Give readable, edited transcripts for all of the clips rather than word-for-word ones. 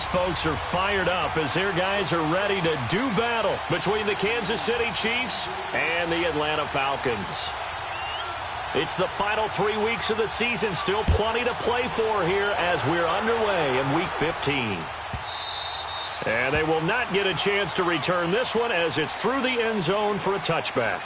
These folks are fired up as their guys are ready to do battle between the Kansas City Chiefs and the Atlanta Falcons. It's the final 3 weeks of the season. Still plenty to play for here as we're underway in Week 15. And they will not get a chance to return this one as it's through the end zone for a touchback.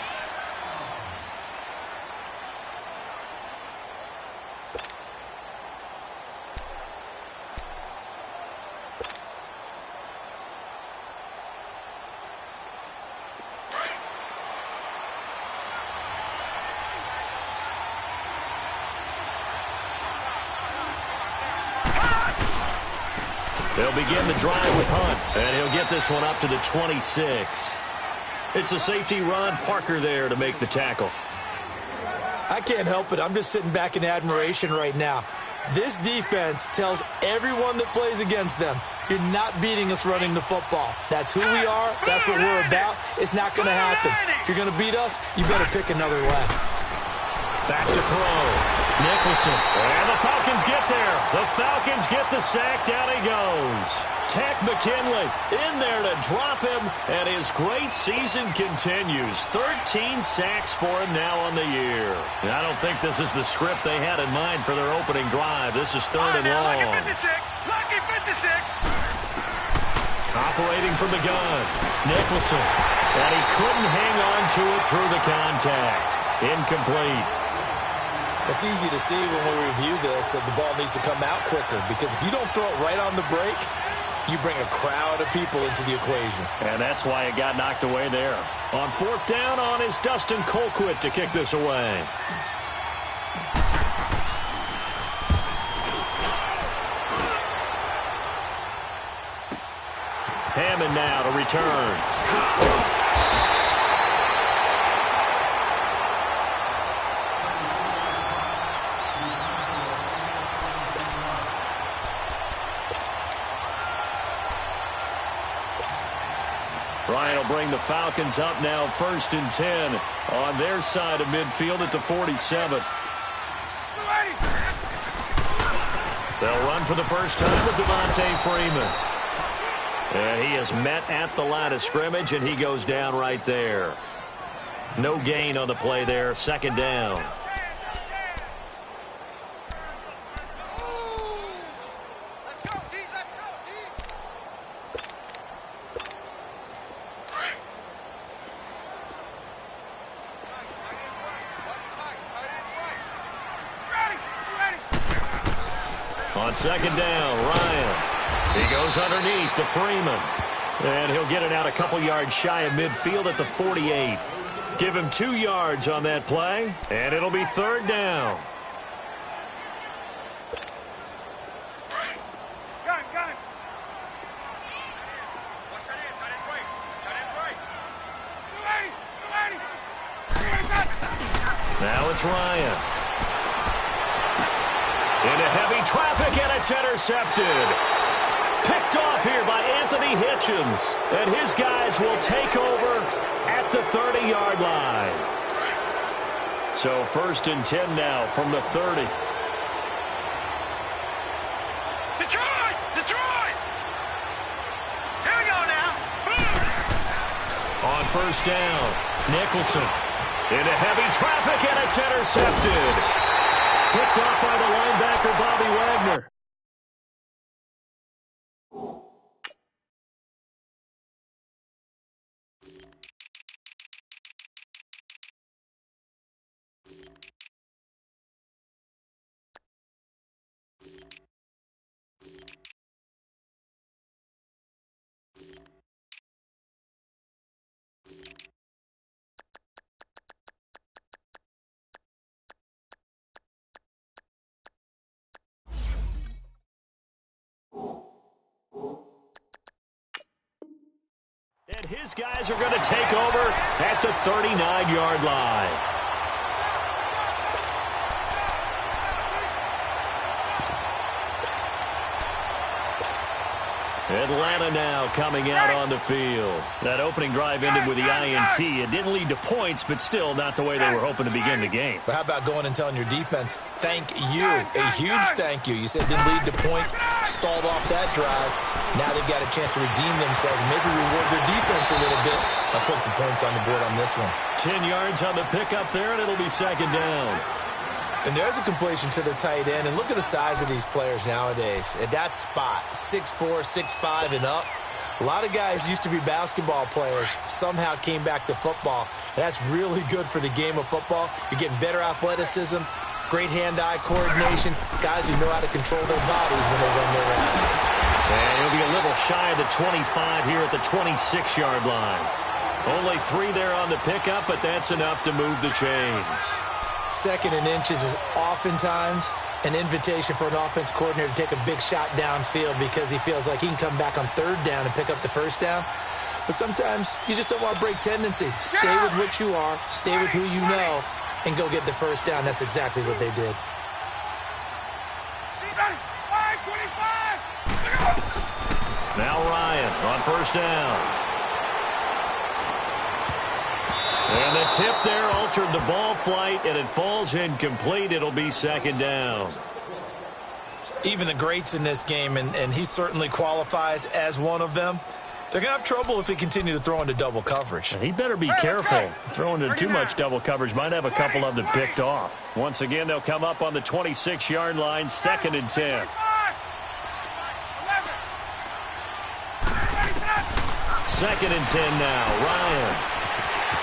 They'll begin the drive with Hunt, and he'll get this one up to the 26. It's a safety run. Parker there to make the tackle. I can't help it. I'm just sitting back in admiration right now. This defense tells everyone that plays against them, you're not beating us running the football. That's who we are. That's what we're about. It's not going to happen. If you're going to beat us, you better pick another way. Back to throw. Nicholson. And the Falcons get there. The Falcons get the sack. Down he goes. Tech McKinley in there to drop him, and his great season continues. 13 sacks for him now on the year. And I don't think this is the script they had in mind for their opening drive. This is third and long. Lucky 56. Lucky 56. Operating from the gun. Nicholson. And he couldn't hang on to it through the contact. Incomplete. It's easy to see when we review this that the ball needs to come out quicker, because if you don't throw it right on the break, you bring a crowd of people into the equation. And that's why it got knocked away there. On fourth down on is Dustin Colquitt to kick this away. Hammond now to return. Ryan will bring the Falcons up now 1st and 10 on their side of midfield at the 47. They'll run for the first time with Devontae Freeman. And he is met at the line of scrimmage, and he goes down right there. No gain on the play there. 2nd down. On 2nd down, Ryan. He goes underneath to Freeman. And he'll get it out a couple yards shy of midfield at the 48. Give him 2 yards on that play, and it'll be 3rd down. Now it's Ryan. Into heavy traffic, and it's intercepted. Picked off here by Anthony Hitchens. And his guys will take over at the 30-yard line. So 1st and 10 now from the 30. Detroit! Detroit! Here we go now. On 1st down, Nicholson. Into heavy traffic, and it's intercepted. Picked off by the linebacker, Bobby Wagner. And his guys are going to take over at the 39-yard line. Atlanta now coming out on the field. That opening drive ended with the INT. It didn't lead to points, but still not the way they were hoping to begin the game. But how about going and telling your defense, thank you, a huge thank you. You said it didn't lead to points, stalled off that drive. Now they've got a chance to redeem themselves, maybe reward their defense a little bit by putting some points on the board on this one. 10 yards on the pickup there, and it'll be second down. And there's a completion to the tight end. And look at the size of these players nowadays. At that spot, 6'4", 6'5", and up. A lot of guys used to be basketball players, somehow came back to football. And that's really good for the game of football. You're getting better athleticism, great hand-eye coordination, guys who know how to control their bodies when they run their routes. And he'll be a little shy of the 25 here at the 26-yard line. Only 3 there on the pickup, but that's enough to move the chains. Second and inches is oftentimes an invitation for an offense coordinator to take a big shot downfield because he feels like he can come back on third down and pick up the first down. But sometimes you just don't want to break tendency. Stay with what you are, stay with who you know, and go get the first down. That's exactly what they did. Now Ryan on first down. And the tip there altered the ball flight, and it falls incomplete. It'll be second down. Even the greats in this game, and he certainly qualifies as one of them, they're going to have trouble if they continue to throw into double coverage. And he better be careful. Throwing into too much double coverage might have a couple of them picked off. Once again, they'll come up on the 26-yard line, second and 10. Second and 10 now. Ryan.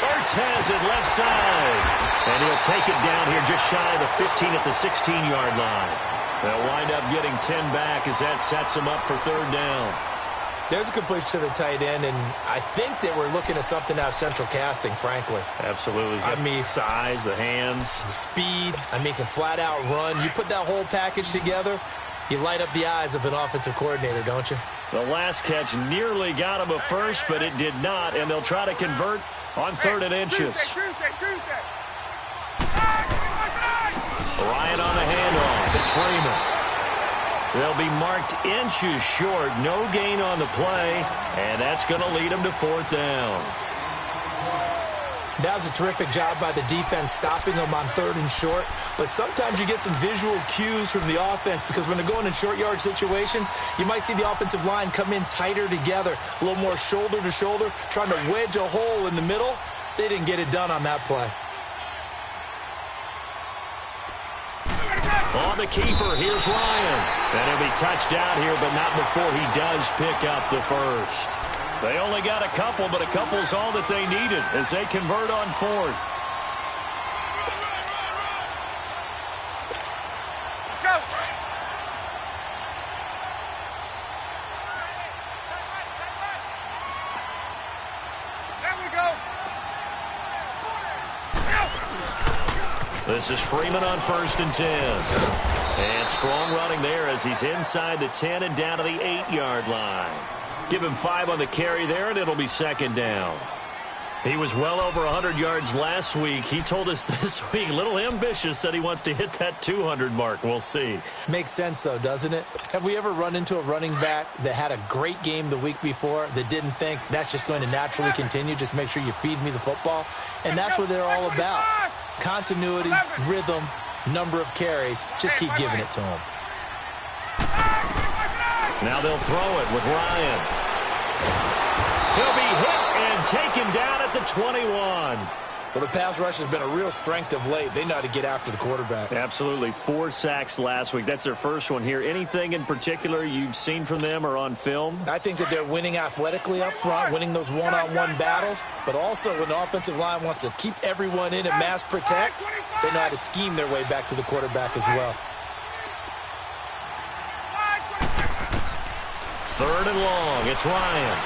Ortez at left side. And he'll take it down here just shy of the 15 at the 16-yard line. They'll wind up getting 10 back as that sets them up for third down. There's a completion to the tight end, and I think that we're looking at something out of central casting, frankly. Absolutely. I mean, size, the hands. The speed. I mean, can flat out run. You put that whole package together, you light up the eyes of an offensive coordinator, don't you? The last catch nearly got him a first, but it did not, and they'll try to convert on third and inches. Ryan on the handoff. It's Freeman. They'll be marked inches short. No gain on the play, and that's going to lead them to fourth down. That was a terrific job by the defense stopping them on third and short. But sometimes you get some visual cues from the offense because when they're going in short yard situations, you might see the offensive line come in tighter together, a little more shoulder to shoulder, trying to wedge a hole in the middle. They didn't get it done on that play. On the keeper, here's Ryan. And he'll be touched out here, but not before he does pick up the first. They only got a couple, but a couple's all that they needed as they convert on fourth. Go. There we go. This is Freeman on first and 10. And strong running there as he's inside the 10 and down to the 8-yard line. Give him 5 on the carry there, and it'll be second down. He was well over 100 yards last week. He told us this week, a little ambitious, said he wants to hit that 200 mark. We'll see. Makes sense, though, doesn't it? Have we ever run into a running back that had a great game the week before that didn't think that's just going to naturally continue? Just make sure you feed me the football. And that's what they're all about. Continuity, rhythm, number of carries. Just keep giving it to him. Now they'll throw it with Ryan. He'll be hit and taken down at the 21. Well, the pass rush has been a real strength of late. They know how to get after the quarterback. Absolutely. 4 sacks last week. That's their first one here. Anything in particular you've seen from them or on film? I think that they're winning athletically up front, winning those one-on-one battles, but also when the offensive line wants to keep everyone in and mass protect, they know how to scheme their way back to the quarterback as well. Third and long. It's Ryan.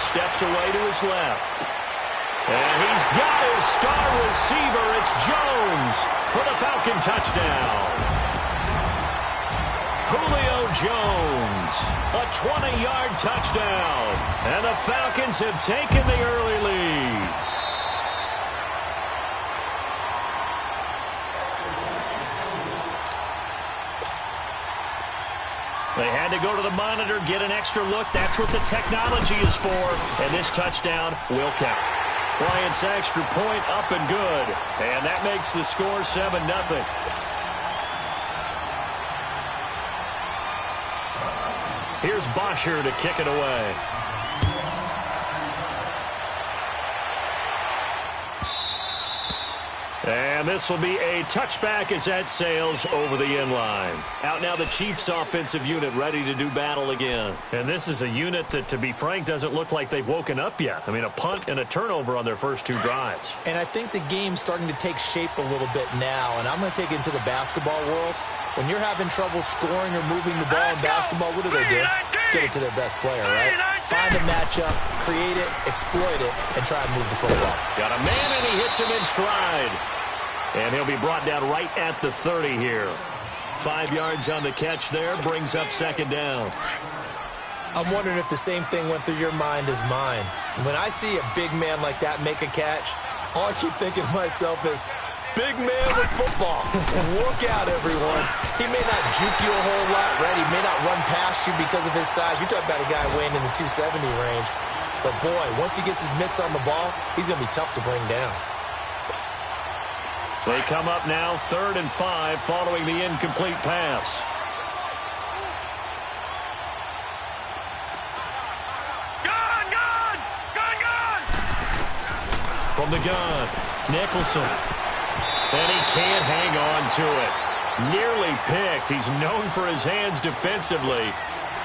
Steps away to his left. And he's got his star receiver. It's Jones for the Falcon touchdown. Julio Jones, a 20-yard touchdown. And the Falcons have taken the early lead. They had to go to the monitor, get an extra look. That's what the technology is for. And this touchdown will count. Bryant's extra point up and good. And that makes the score 7-0. Here's Bosher to kick it away. And this will be a touchback as that sails over the end line. Out now the Chiefs offensive unit ready to do battle again. And this is a unit that, to be frank, doesn't look like they've woken up yet. I mean, a punt and a turnover on their first 2 drives. And I think the game's starting to take shape a little bit now. And I'm going to take it into the basketball world. When you're having trouble scoring or moving the ball in basketball, what do? Get it to their best player, right? Find a matchup, create it, exploit it, and try and move the football. Got a man, and he hits him in stride. And he'll be brought down right at the 30 here. 5 yards on the catch there, brings up second down. I'm wondering if the same thing went through your mind as mine. When I see a big man like that make a catch, all I keep thinking to myself is, big man with football. Look out, everyone. He may not juke you a whole lot, right? He may not run past you because of his size. You talk about a guy weighing in the 270 range. But, boy, once he gets his mitts on the ball, he's going to be tough to bring down. They come up now 3rd and 5 following the incomplete pass. Gun! From the gun, Nicholson. And he can't hang on to it. Nearly picked. He's known for his hands defensively,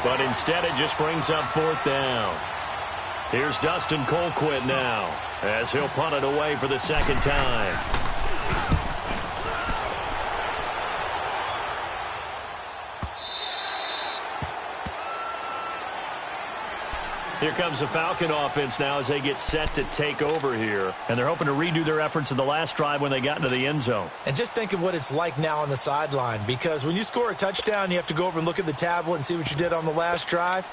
but instead it just brings up 4th down. Here's Dustin Colquitt now as he'll punt it away for the second time. Here comes the Falcon offense now as they get set to take over here. And they're hoping to redo their efforts in the last drive when they got into the end zone. And just think of what it's like now on the sideline, because when you score a touchdown, you have to go over and look at the tablet and see what you did on the last drive.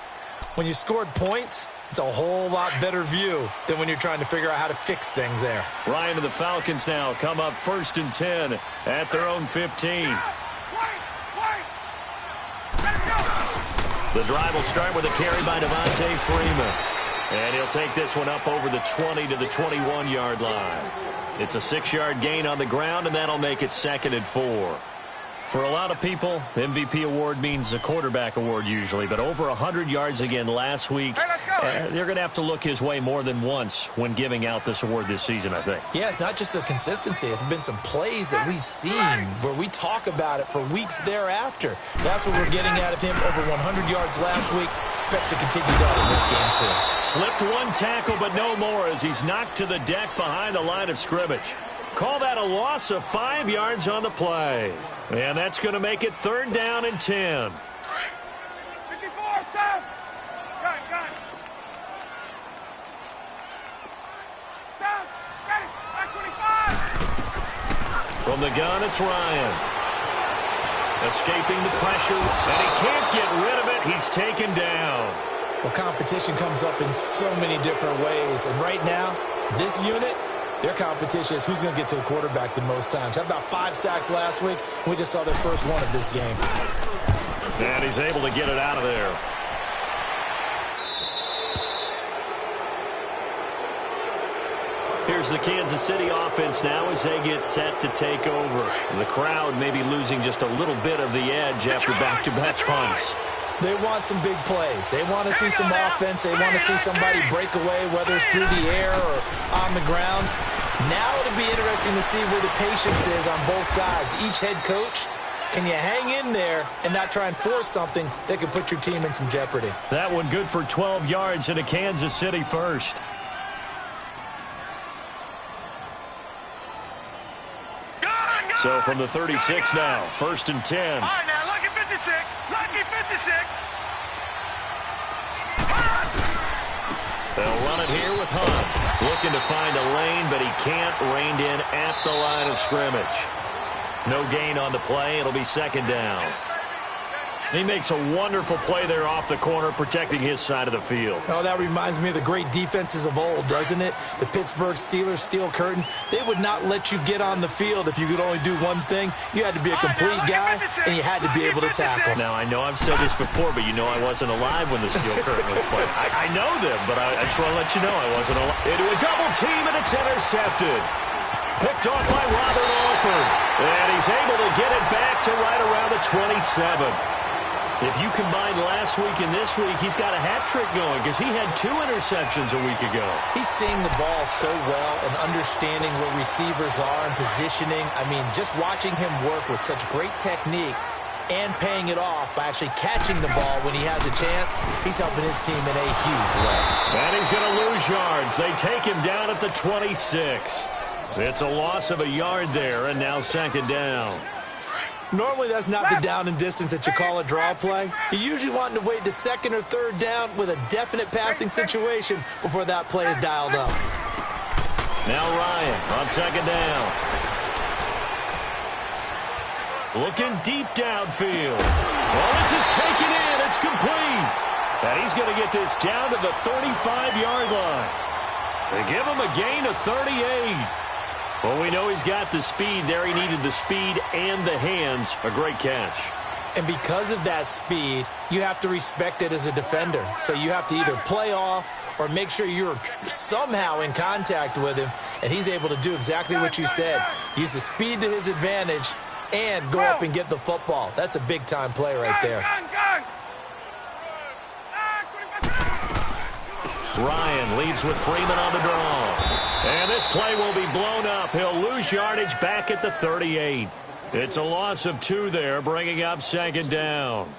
When you scored points, it's a whole lot better view than when you're trying to figure out how to fix things there. Ryan and the Falcons now come up 1st and 10 at their own 15. The drive will start with a carry by Devontae Freeman. And he'll take this one up over the 20 to the 21-yard line. It's a 6-yard gain on the ground, and that'll make it 2nd and 4. For a lot of people, the MVP award means a quarterback award usually, but over 100 yards again last week, they're going to have to look his way more than once when giving out this award this season, I think. Yeah, it's not just the consistency. It's been some plays that we've seen where we talk about it for weeks thereafter. That's what we're getting out of him. Over 100 yards last week. Expects to continue that in this game, too. Slipped one tackle, but no more as he's knocked to the deck behind the line of scrimmage. Call that a loss of 5 yards on the play. And that's going to make it 3rd down and 10. 54, Sam! Got it. Sam, ready, back 25! From the gun, it's Ryan. Escaping the pressure, and he can't get rid of it. He's taken down. Well, competition comes up in so many different ways. And right now, this unit, their competition is who's going to get to the quarterback the most times. How about 5 sacks last week? We just saw their first one of this game. And he's able to get it out of there. Here's the Kansas City offense now as they get set to take over. The crowd may be losing just a little bit of the edge after back-to-back punts. They want some big plays. They want to see some offense. They want to see somebody break away, whether it's through the air or on the ground. Now it'll be interesting to see where the patience is on both sides. Each head coach, can you hang in there and not try and force something that could put your team in some jeopardy? That one good for 12 yards and a Kansas City first. So from the 36 now, 1st and 10. All right, now, lucky 56. Lucky 56. They'll run it here with Hunt. Looking to find a lane, but he can't. Reined in at the line of scrimmage. No gain on the play. It'll be 2nd down. He makes a wonderful play there off the corner, protecting his side of the field. Oh, that reminds me of the great defenses of old, doesn't it? The Pittsburgh Steelers steel curtain. They would not let you get on the field if you could only do one thing. You had to be a complete guy, and you had to be able to tackle. Now, I know I've said this before, but you know I wasn't alive when the steel curtain was played. I know them, but I just want to let you know I wasn't alive. Into a double team, and it's intercepted. Picked off by Robert Alford. And he's able to get it back to right around the 27. If you combine last week and this week, he's got a hat trick going because he had 2 interceptions a week ago. He's seeing the ball so well and understanding where receivers are and positioning. I mean, just watching him work with such great technique and paying it off by actually catching the ball when he has a chance, he's helping his team in a huge way. And he's going to lose yards. They take him down at the 26. It's a loss of a yard there, and now second down. Normally, that's not the down and distance that you call a draw play. You're usually wanting to wait to second or third down with a definite passing situation before that play is dialed up. Now Ryan on second down. Looking deep downfield. Well, this is taken in. It's complete. And he's going to get this down to the 35-yard line. They give him a gain of 38. Well, we know he's got the speed there. He needed the speed and the hands. A great catch. And because of that speed, you have to respect it as a defender. So you have to either play off or make sure you're somehow in contact with him. And he's able to do exactly what you said. Use the speed to his advantage and go up and get the football. That's a big-time play right there. Ryan leads with Freeman on the draw. And this play will be blown up. He'll lose yardage back at the 38. It's a loss of 2 there, bringing up second down.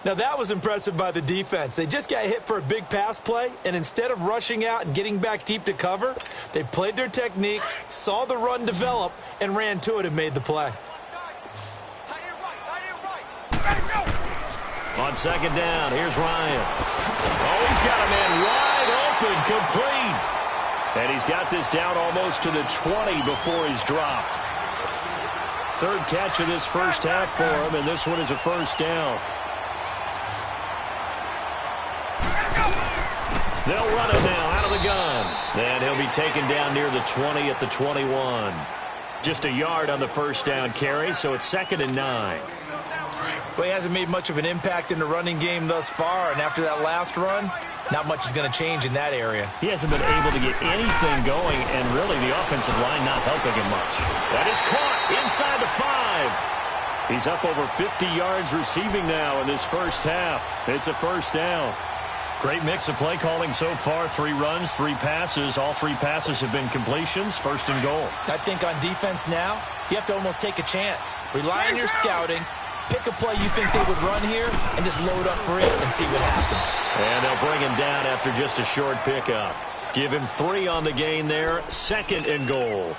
Now, that was impressive by the defense. They just got hit for a big pass play, and instead of rushing out and getting back deep to cover, they played their techniques, saw the run develop, and ran to it and made the play. On second down, here's Ryan. Oh, he's got a man wide open, complete. And he's got this down almost to the 20 before he's dropped. Third catch of this first half for him, and this one is a first down. They'll run it now out of the gun. And he'll be taken down near the 20 at the 21. Just a yard on the first down carry, so it's 2nd and 9. Well, he hasn't made much of an impact in the running game thus far, and after that last run, not much is going to change in that area. He hasn't been able to get anything going, and really the offensive line not helping him much. That is caught inside the 5. He's up over 50 yards receiving now in this first half. It's a first down. Great mix of play calling so far. 3 runs, 3 passes. All 3 passes have been completions. First and goal. I think on defense now, you have to almost take a chance. Rely on your scouting. Pick a play you think they would run here and just load up for it and see what happens. And they'll bring him down after just a short pickup. Give him 3 on the gain there. 2nd and goal.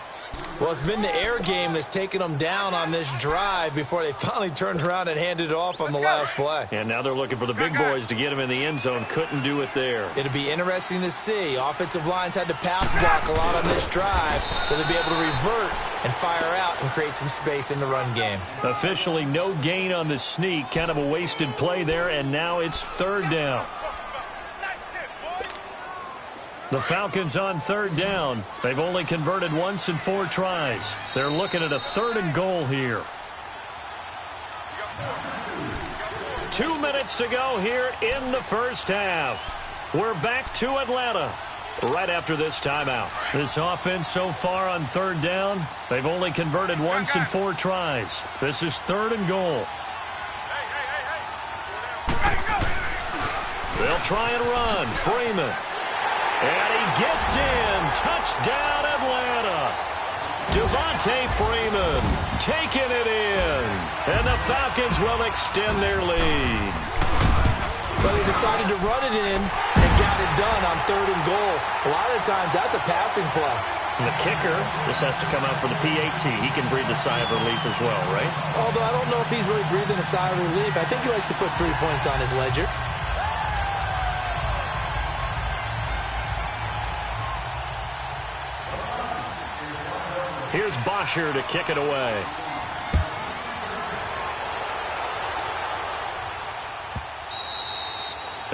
Well, it's been the air game that's taken them down on this drive before they finally turned around and handed it off on the last play. And now they're looking for the big boys to get him in the end zone. Couldn't do it there. It'll be interesting to see. Offensive lines had to pass block a lot on this drive. Will they be able to revert and fire out and create some space in the run game? Officially no gain on the sneak. Kind of a wasted play there, and now it's 3rd down. The Falcons on 3rd down. They've only converted once in 4 tries. They're looking at a 3rd and goal here. 2 minutes to go here in the first half. We're back to Atlanta right after this timeout. This offense so far on 3rd down, they've only converted once in 4 tries. This is 3rd and goal. They'll try and run. Freeman. And he gets in. Touchdown, Atlanta. Devontae Freeman taking it in. And the Falcons will extend their lead. But they decided to run it in and got it done on 3rd and goal. A lot of times that's a passing play. And the kicker, this has to come out for the PAT. He can breathe a sigh of relief as well, right? Although I don't know if he's really breathing a sigh of relief. I think he likes to put 3 points on his ledger. Here's Bosher to kick it away.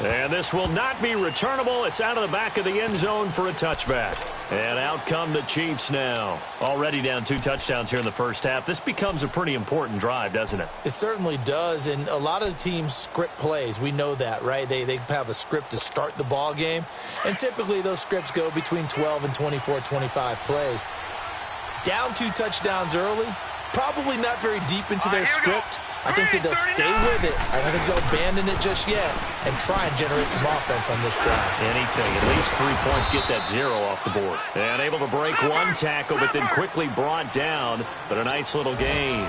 And this will not be returnable. It's out of the back of the end zone for a touchback. And out come the Chiefs now. Already down 2 touchdowns here in the first half. This becomes a pretty important drive, doesn't it? It certainly does, and a lot of the teams script plays. We know that, right? They have a script to start the ball game, and typically those scripts go between 12 and 24, 25 plays. Down 2 touchdowns early, probably not very deep into their script. I think that they'll stay with it. I don't think they'll abandon it just yet and try and generate some offense on this drive. Anything. At least 3 points, get that 0 off the board. And able to break 1 tackle, but then quickly brought down. But a nice little gain.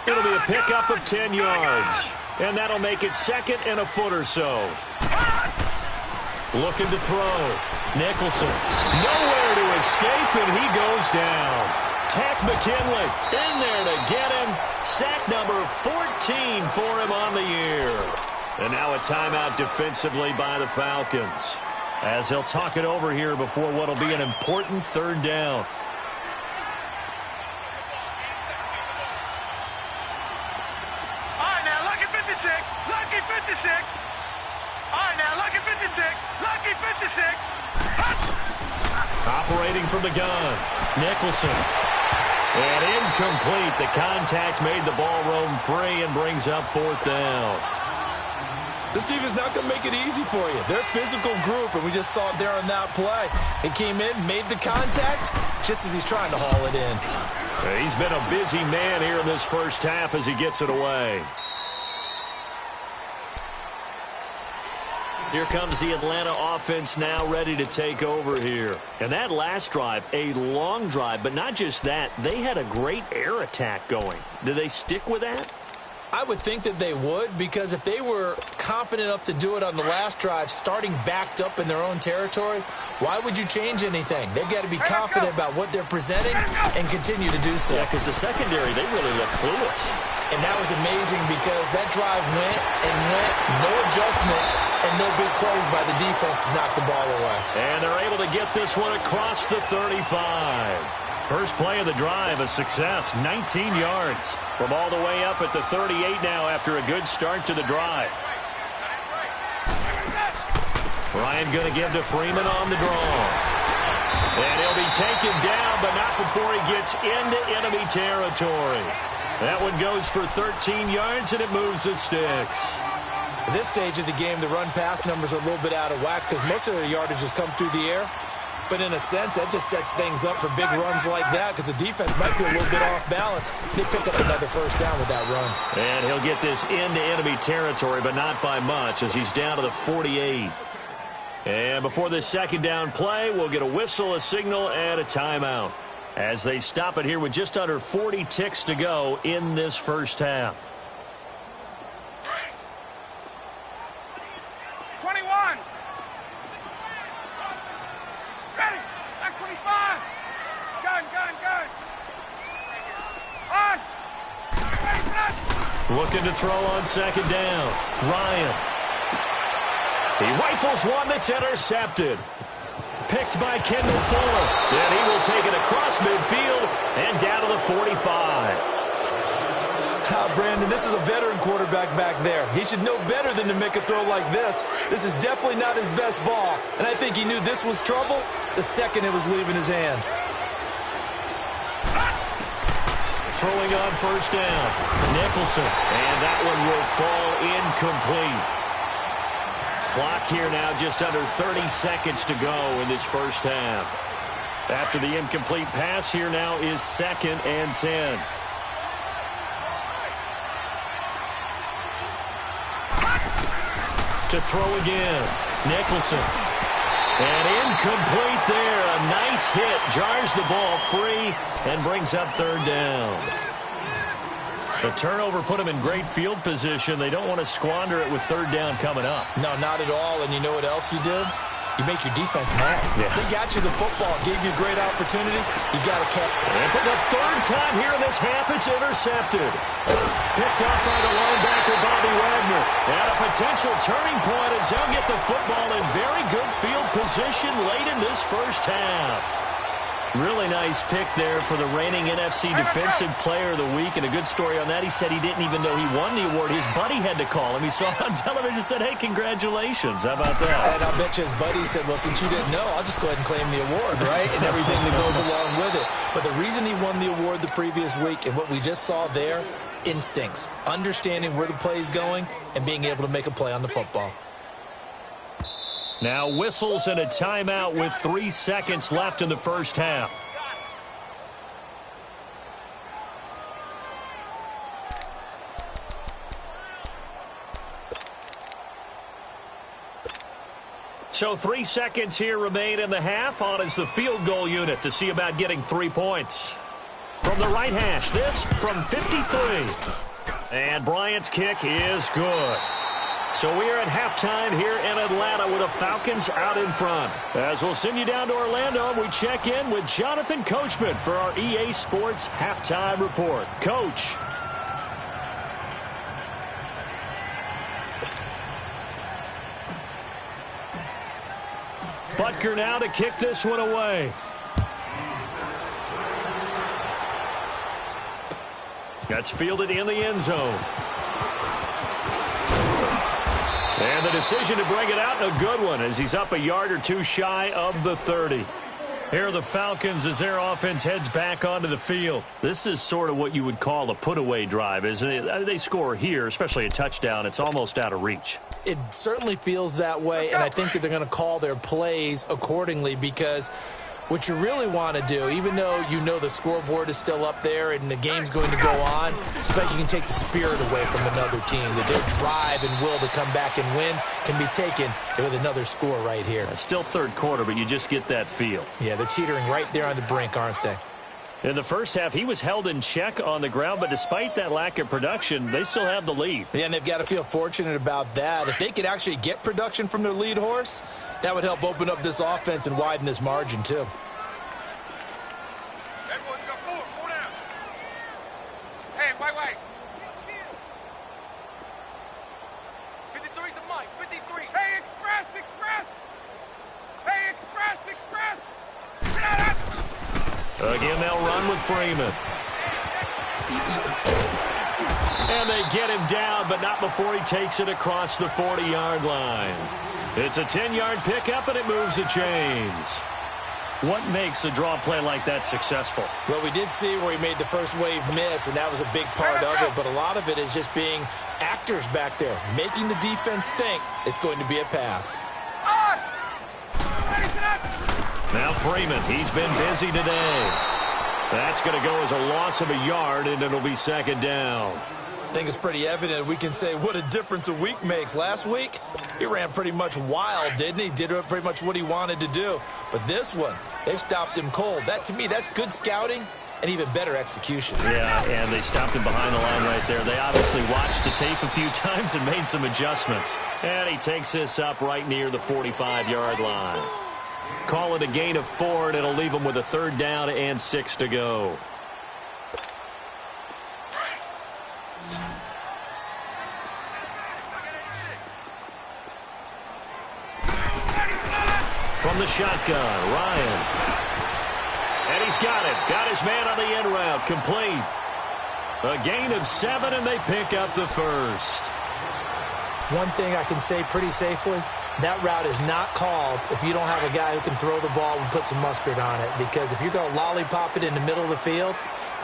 It'll be a pickup of 10 yards. And that'll make it 2nd and a foot or so. Looking to throw. Nicholson. Nowhere to escape, and he goes down. Tack McKinley in there to get him. Sack number 14 for him on the year. And now a timeout defensively by the Falcons, as they'll talk it over here before what will be an important 3rd down. All right, now, lucky 56. Lucky 56. All right, now, lucky 56. Lucky 56. Operating from the gun. Nicholson. And incomplete. The contact made the ball roam free and brings up 4th down. This team is not going to make it easy for you. They're a physical group, and we just saw it there on that play. He came in, made the contact, just as he's trying to haul it in. He's been a busy man here in this first half as he gets it away. Here comes the Atlanta offense now ready to take over here. And that last drive, a long drive, but not just that. They had a great air attack going. Do they stick with that? I would think that they would, because if they were confident enough to do it on the last drive, starting backed up in their own territory, why would you change anything? They've got to be confident about what they're presenting and continue to do so. Yeah, because the secondary, they really look clueless. And that was amazing because that drive went and went, no adjustments, and no big plays by the defense to knock the ball away. And they're able to get this one across the 35. First play of the drive, a success, 19 yards. From all the way up at the 38 now after a good start to the drive. Ryan going to give to Freeman on the draw. And he'll be taken down, but not before he gets into enemy territory. That one goes for 13 yards, and it moves the sticks. At this stage of the game, the run-pass numbers are a little bit out of whack because most of the yardage has come through the air. But in a sense, that just sets things up for big runs like that because the defense might be a little bit off balance. They pick up another 1st down with that run. And he'll get this into enemy territory, but not by much as he's down to the 48. And before this 2nd down play, we'll get a whistle, a signal, and a timeout, as they stop it here with just under 40 ticks to go in this first half. 21. Ready. Back 25. Gun. On. Ready, front. Looking to throw on 2nd down. Ryan. He rifles one that's intercepted. Picked by Kendall Fuller. And he will take it across midfield and down to the 45. Brandon, this is a veteran quarterback back there. He should know better than to make a throw like this. This is definitely not his best ball. And I think he knew this was trouble the second it was leaving his hand. Throwing on 1st down. Nicholson. And that one will fall incomplete. Clock here now just under 30 seconds to go in this first half. After the incomplete pass, here now is 2nd and 10. To throw again. Nicholson. And incomplete there. A nice hit. Jars the ball free and brings up 3rd down. The turnover put them in great field position. They don't want to squander it with 3rd down coming up. No, not at all. And you know what else you do? You make your defense mad. Yeah. They got you the football, gave you a great opportunity. You got to catch. And for the 3rd time here in this half, it's intercepted. Picked off by the linebacker, Bobby Wagner. And a potential turning point as they'll get the football in very good field position late in this first half. Really nice pick there for the reigning NFC Defensive Player of the Week. And a good story on that, he said he didn't even know he won the award. His buddy had to call him. He saw it on television and said, hey, congratulations. How about that? And I bet you his buddy said, well, since you didn't know, I'll just go ahead and claim the award, right? And everything that goes along with it. But the reason he won the award the previous week and what we just saw there, instincts, understanding where the play is going and being able to make a play on the football. Now whistles and a timeout with 3 seconds left in the first half. So 3 seconds here remain in the half. On is the field goal unit to see about getting 3 points. From the right hash, this from 53. And Bryant's kick is good. So we are at halftime here in Atlanta with the Falcons out in front. As we'll send you down to Orlando, we check in with Jonathan Coachman for our EA Sports Halftime Report. Coach. Butker now to kick this one away. That's fielded in the end zone. And the decision to bring it out, a good one, as he's up a yard or two shy of the 30. Here are the Falcons as their offense heads back onto the field. This is sort of what you would call a put-away drive, isn't it? They score here, especially a touchdown. It's almost out of reach. It certainly feels that way, and I think that they're going to call their plays accordingly because what you really want to do, even though you know the scoreboard is still up there and the game's going to go on, but you can take the spirit away from another team, that their drive and will to come back and win can be taken with another score right here. It's still third quarter, but you just get that feel. Yeah, they're teetering right there on the brink, aren't they? In the first half, he was held in check on the ground, but despite that lack of production, they still have the lead. Yeah, and they've got to feel fortunate about that. If they could actually get production from their lead horse, that would help open up this offense and widen this margin, too. Everyone's got four down. Hey, wait. 53's the mic, 53. Hey, express. Hey, express. Again, they'll run with Freeman. And they get him down, but not before he takes it across the 40-yard line. It's a 10-yard pickup, and it moves the chains. What makes a draw play like that successful? Well, we did see where he made the first wave miss, and that was a big part of it. But a lot of it is just being actors back there, making the defense think it's going to be a pass. Now Freeman, he's been busy today. That's going to go as a loss of a yard, and it'll be second down. I think it's pretty evident. We can say what a difference a week makes. Last week, he ran pretty much wild, didn't he? Did pretty much what he wanted to do. But this one, they've stopped him cold. That, to me, that's good scouting and even better execution. Yeah, and they stopped him behind the line right there. They obviously watched the tape a few times and made some adjustments. And he takes this up right near the 45-yard line. Call it a gain of 4, and it'll leave them with a third down and 6 to go. From the shotgun, Ryan. And he's got it. Got his man on the end route. Complete. A gain of 7, and they pick up the first. One thing I can say pretty safely, that route is not called if you don't have a guy who can throw the ball and put some mustard on it. Because if you're going to lollipop it in the middle of the field,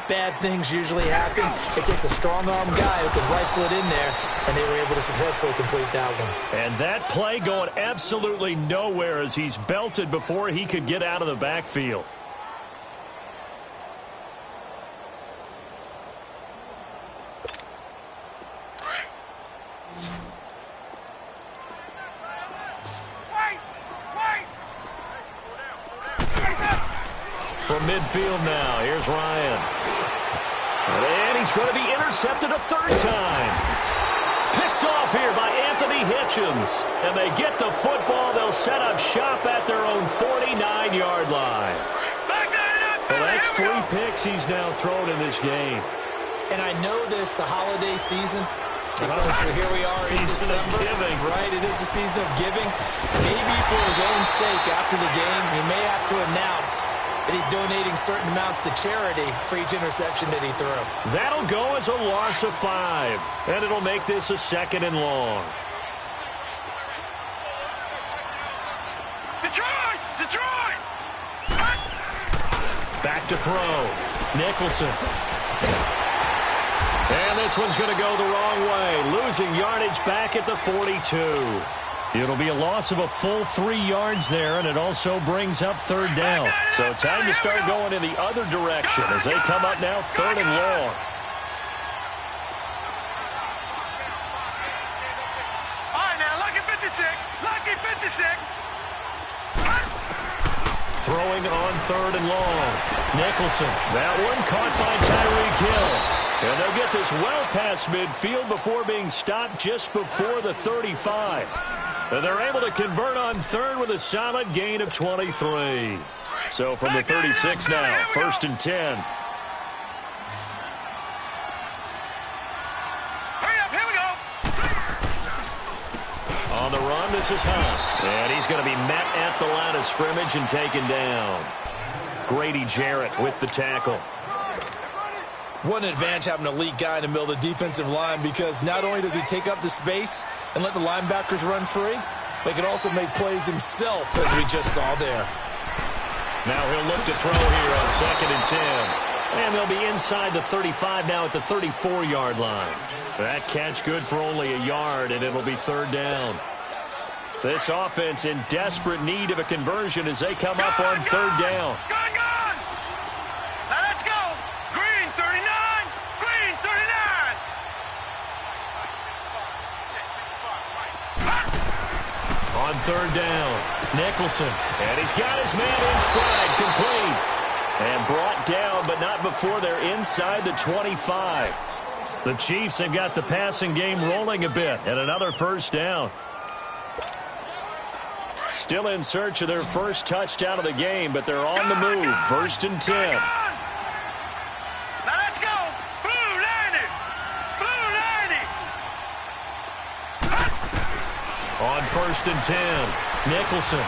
bad things usually happen. It takes a strong-arm guy who can rifle it in there, and they were able to successfully complete that one. And that play going absolutely nowhere as he's belted before he could get out of the backfield. From midfield now, here's Ryan. And he's going to be intercepted a third time. Picked off here by Anthony Hitchens. And they get the football. They'll set up shop at their own 49-yard line. Well, that's 3 picks he's now thrown in this game. And I know this, the holiday season, because here we are in December, right? It is the season of giving. Maybe for his own sake after the game, he may have to announce and he's donating certain amounts to charity for each interception that he threw. That'll go as a loss of 5, and it'll make this a 2nd and long. Detroit! Back to throw. Nicholson. And this one's going to go the wrong way, losing yardage back at the 42. It'll be a loss of a full 3 yards there, and it also brings up 3rd down. So time to start going in the other direction as they come up now 3rd and long. All right, now, lucky 56. Lucky 56. Throwing on 3rd and long. Nicholson. That one caught by Tyreek Hill. And they'll get this well past midfield before being stopped just before the 35. And they're able to convert on 3rd with a solid gain of 23. So from the 36 now, 1st and 10. Hurry up, here we go. On the run, this is Hunt. And he's going to be met at the line of scrimmage and taken down. Grady Jarrett with the tackle. What an advantage having an elite guy in the middle of the defensive line, because not only does he take up the space and let the linebackers run free, but he can also make plays himself, as we just saw there. Now he'll look to throw here on 2nd and 10. And they'll be inside the 35 now at the 34-yard line. That catch good for only a yard, and it'll be 3rd down. This offense in desperate need of a conversion as they come up on 3rd down. Gone! Now let's go. Green 39. Green 39. On 3rd down, Nicholson. And he's got his man in stride, complete. And brought down, but not before they're inside the 25. The Chiefs have got the passing game rolling a bit, and another 1st down. Still in search of their first touchdown of the game, but they're on the move. 1st and 10. Now let's go. Blue 90. Blue 90. On 1st and 10, Nicholson.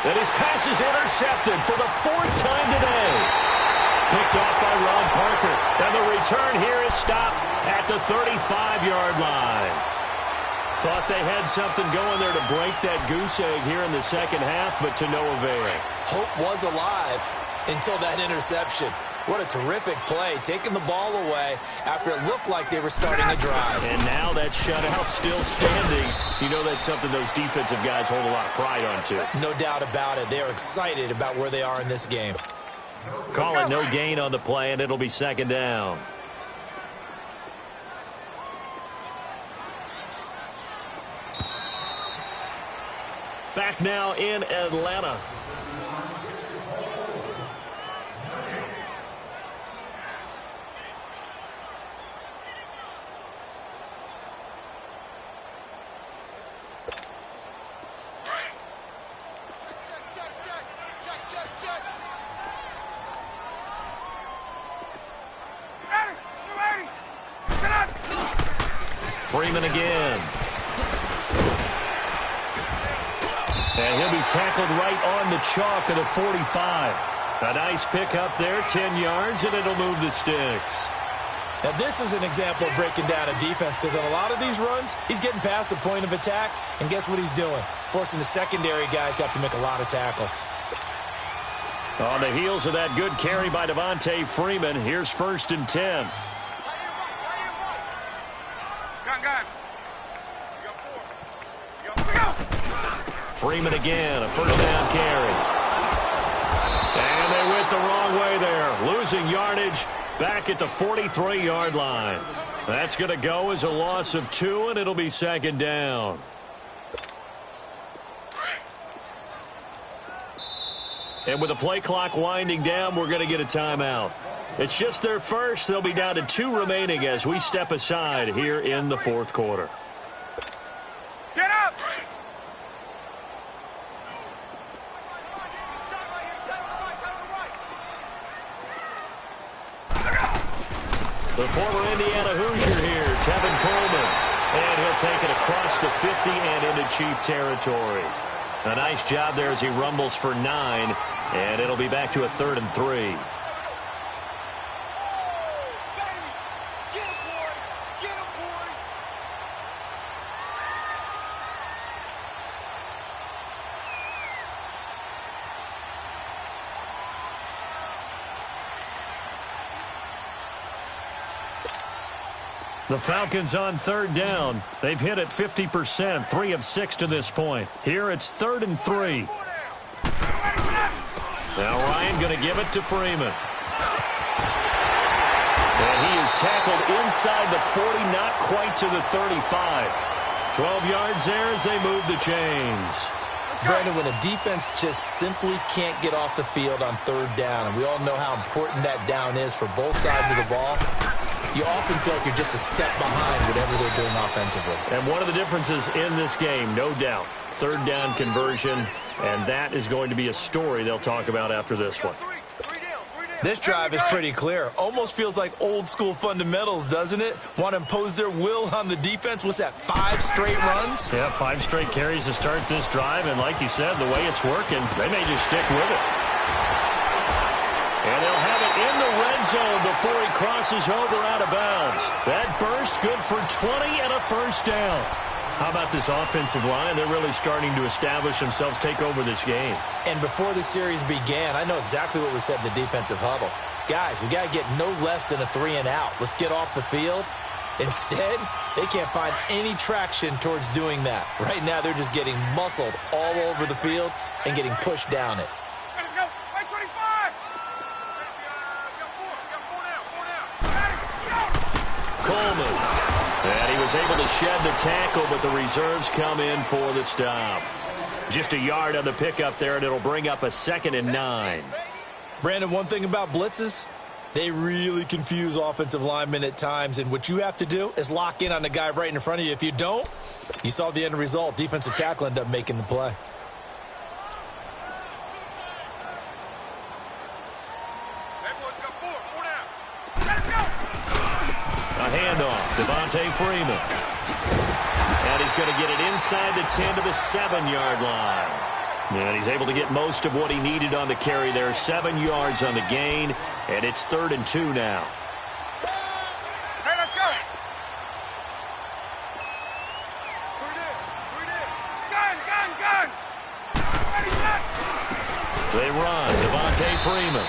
And his pass is intercepted for the 4th time today. Picked off by Ron Parker. And the return here is stopped at the 35-yard line. Thought they had something going there to break that goose egg here in the second half, but to no avail. Hope was alive until that interception. What a terrific play, taking the ball away after it looked like they were starting a drive. And now that shutout still standing. You know that's something those defensive guys hold a lot of pride on, too. No doubt about it. They are excited about where they are in this game. Call it no gain on the play, and it'll be 2nd down. Back now in Atlanta. Freeman again. And he'll be tackled right on the chalk of the 45. A nice pick up there, 10 yards, and it'll move the sticks. Now, this is an example of breaking down a defense, because on a lot of these runs, he's getting past the point of attack, and guess what he's doing? Forcing the secondary guys to have to make a lot of tackles. On the heels of that good carry by Devontae Freeman, here's 1st and 10. Gun. Freeman again, a 1st down carry. And they went the wrong way there, losing yardage back at the 43-yard line. That's going to go as a loss of 2, and it'll be 2nd down. And with the play clock winding down, we're going to get a timeout. It's just their first. They'll be down to 2 remaining as we step aside here in the 4th quarter. Get up! The former Indiana Hoosier here, Tevin Coleman. And he'll take it across the 50 and into Chief territory. A nice job there as he rumbles for 9. And it'll be back to a 3rd and 3. The Falcons on 3rd down. They've hit it 50%, 3 of 6 to this point. Here it's 3rd and 3. Now Ryan going to give it to Freeman. And he is tackled inside the 40, not quite to the 35. 12 yards there as they move the chains. Brandon, when a defense just simply can't get off the field on 3rd down, and we all know how important that down is for both sides of the ball, you often feel like you're just a step behind whatever they're doing offensively. And one of the differences in this game, no doubt, 3rd down conversion, and that is going to be a story they'll talk about after this one. This drive is pretty clear. Almost feels like old school fundamentals, doesn't it? Want to impose their will on the defense. What's that, 5 straight runs? Yeah, 5 straight carries to start this drive, and like you said, the way it's working, they may just stick with it. And they'll have it in the red zone before he crosses over out of bounds. That burst good for 20 and a 1st down. How about this offensive line? They're really starting to establish themselves, take over this game. And before the series began, I know exactly what was said in the defensive huddle. Guys, we got to get no less than a 3 and out. Let's get off the field. Instead, they can't find any traction towards doing that. Right now, they're just getting muscled all over the field and getting pushed down it. Coleman. And he was able to shed the tackle, but the reserves come in for the stop. Just a yard on the pickup there, and it'll bring up a 2nd and 9. Brandon, one thing about blitzes, they really confuse offensive linemen at times, and what you have to do is lock in on the guy right in front of you. If you don't, you saw the end result. Defensive tackle ended up making the play. A handoff, Devontae Freeman. And he's going to get it inside the 10 to the 7-yard line. And he's able to get most of what he needed on the carry there. 7 yards on the gain, and it's 3rd and 2 now. Hey, let's go. Gun. Ready, set. They run, Devontae Freeman.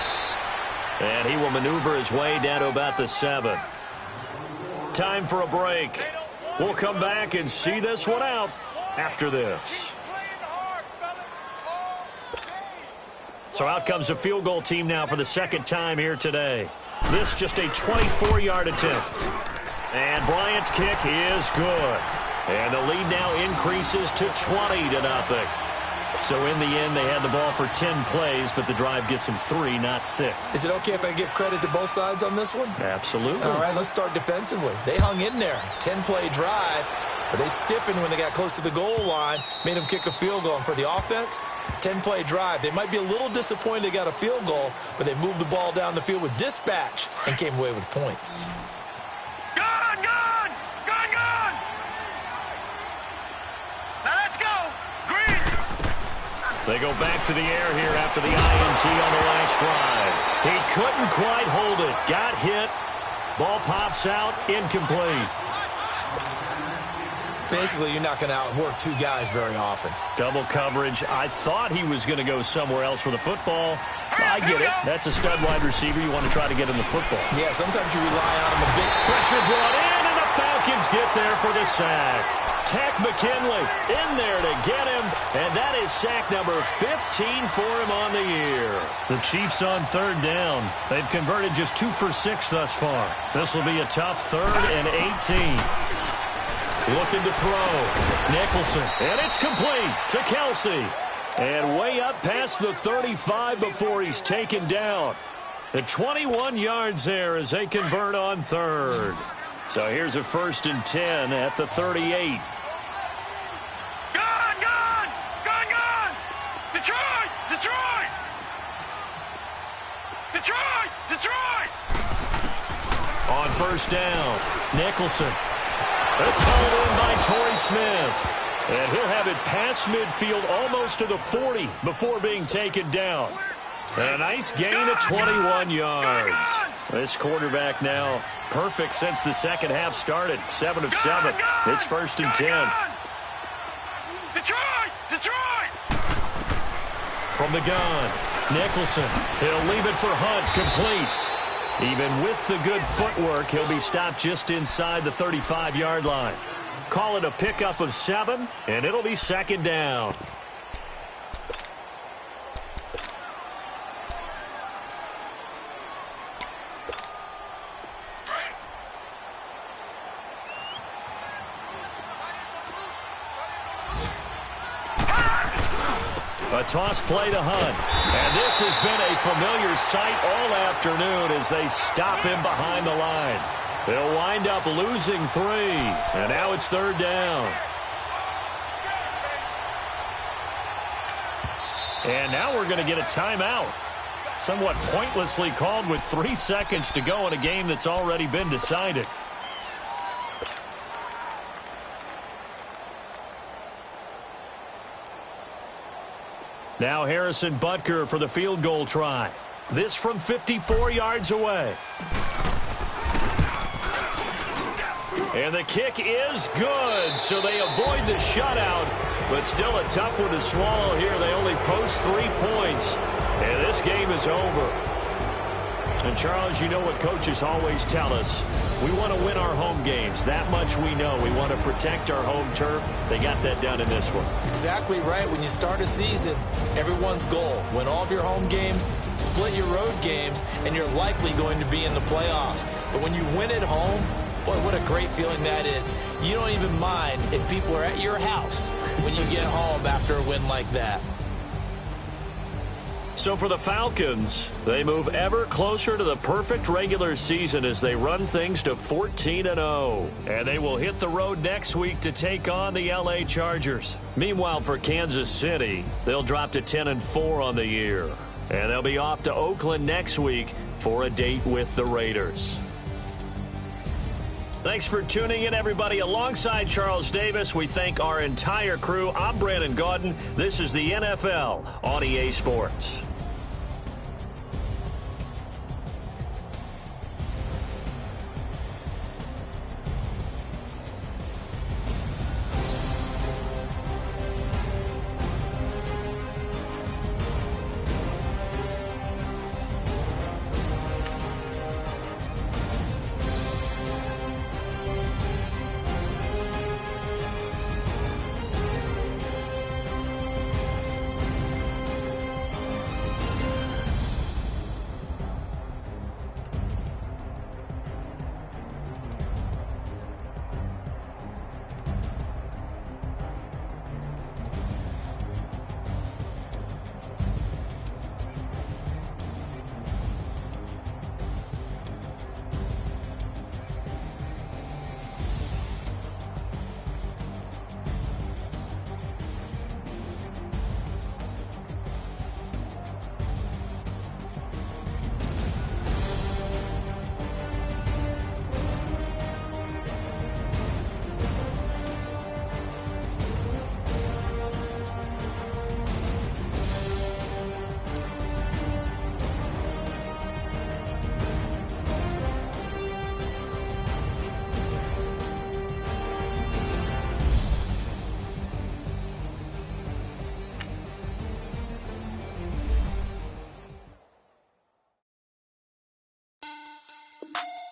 And he will maneuver his way down to about the 7. Time for a break. We'll come back and see this one out after this. So out comes a field goal team now for the 2nd time here today. This just a 24-yard attempt. And Bryant's kick is good. And the lead now increases to 20-0. So in the end, they had the ball for 10 plays, but the drive gets them 3, not 6. Is it okay if I give credit to both sides on this one? Absolutely. All right, let's start defensively. They hung in there. 10-play drive, but they stiffened when they got close to the goal line, made them kick a field goal. And for the offense, 10-play drive. They might be a little disappointed they got a field goal, but they moved the ball down the field with dispatch and came away with points. Gun! Now let's go. Green. They go back to the air here after the INT on the last drive. He couldn't quite hold it. Got hit. Ball pops out. Incomplete. Basically, you're not going to outwork 2 guys very often. Double coverage. I thought he was going to go somewhere else with the football. I get it. That's a stud wide receiver. You want to try to get him the football. Yeah, sometimes you rely on him a bit. Pressure brought in, and the Falcons get there for the sack. Tack McKinley in there to get him, and that is sack number 15 for him on the year. The Chiefs on 3rd down. They've converted just 2 for 6 thus far. This will be a tough 3rd and 18. Looking to throw. Nicholson, and it's complete to Kelsey. And way up past the 35 before he's taken down. The 21 yards there as they convert on 3rd. So here's a 1st and 10 at the 38. Gun! Detroit! On 1st down, Nicholson. It's hauled in by Torrey Smith. And he'll have it past midfield almost to the 40 before being taken down. And a nice gain of 21 yards. This quarterback now perfect since the second half started. 7 of 7. It's 1st and 10. Detroit! From the gun, Nicholson. He'll leave it for Hunt, complete. Even with the good footwork, he'll be stopped just inside the 35-yard line. Call it a pickup of 7, and it'll be 2nd down. A toss play to Hunt. And this has been a familiar sight all afternoon as they stop him behind the line. They'll wind up losing 3. And now it's 3rd down. And now we're going to get a timeout. Somewhat pointlessly called with 3 seconds to go in a game that's already been decided. Now Harrison Butker for the field goal try. This from 54 yards away. And the kick is good, so they avoid the shutout, but still a tough one to swallow here. They only post 3 points, and this game is over. And, Charles, you know what coaches always tell us. We want to win our home games. That much we know. We want to protect our home turf. They got that done in this one. Exactly right. When you start a season, everyone's goal, win all of your home games, split your road games, and you're likely going to be in the playoffs. But when you win at home, boy, what a great feeling that is. You don't even mind if people are at your house when you get home after a win like that. So for the Falcons, they move ever closer to the perfect regular season as they run things to 14-0. And they will hit the road next week to take on the LA Chargers. Meanwhile, for Kansas City, they'll drop to 10-4 on the year. And they'll be off to Oakland next week for a date with the Raiders. Thanks for tuning in, everybody. Alongside Charles Davis, we thank our entire crew. I'm Brandon Gaudin. This is the NFL on EA Sports.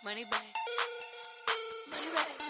Money back. Money back.